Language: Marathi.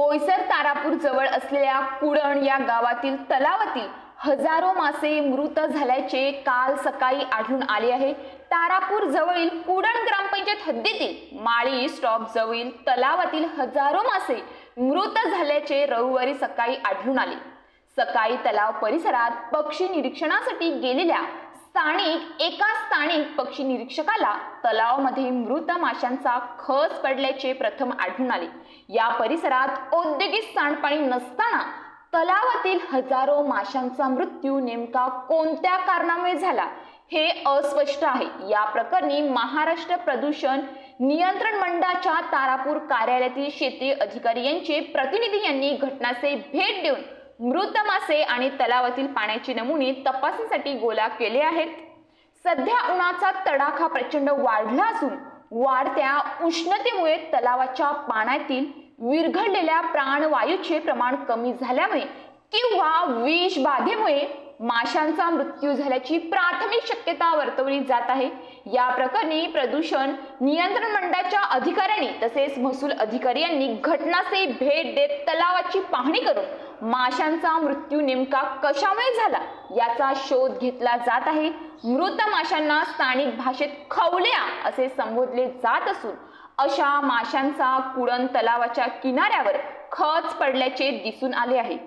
बोईसर तारापूर जवळ असलेल्या कुडण या गावातील तलावातील हजारो मासे मृत झाल्याचे काल सकाळी आढळून आले आहे। तारापूर जवळील कुडण ग्रामपंचायत हद्दीतील माळी स्टॉप जवळील तलावातील हजारो मासे मृत झाल्याचे रविवारी सकाळी आढळून आले। सकाळी तलाव परिसरात पक्षी निरीक्षणासाठी गेलेल्या एका स्थानिक पक्षी निरीक्षकाला तलावामध्ये मृत माशांचा खच पडल्याचे प्रथम आढळून आले। या परिसरात औद्योगिक सांडपाणी नसताना तलावातील हजारो माशांचा मृत्यू नेमका कोणत्या कारणामुळे झाला हे अस्पष्ट आहे। या प्रकरणी महाराष्ट्र प्रदूषण नियंत्रण मंडळाच्या तारापूर कार्यालयातील क्षेत्रीय अधिकारी यांचे प्रतिनिधी यांनी घटनास्थळी भेट देऊन मृत मासे आणि तलावातील पाण्याचे नमुने तपासणीसाठी गोळा केले आहेत। सध्या उन्हाचा तडाखा प्रचंड वाढला असून वाढत्या उष्णतेमुळे तलावाच्या पाण्यातील विरघळलेल्या प्राणवायूचे प्रमाण कमी झाल्यामुळे किंवा विष बाधेमुळे माशांचा मृत्यू झाल्याची प्राथमिक शक्यता वर्तवली जात आहे। या प्रकरणी प्रदूषण नियंत्रण मंडळाच्या अधिकाऱ्यांनी तसेच महसूल अधिकारी यांनी घटनास्थळी भेट देत तलावाची पाहणी करून माशांचा मृत्यू नेमका कशामुळे झाला याचा शोध घेतला जात आहे। मृत माशांना स्थानिक भाषेत खवल्या असे संबोधले जात असून अशा माशांचा कुडण तलावाच्या किनाऱ्यावर खच पडल्याचे दिसून आले आहे।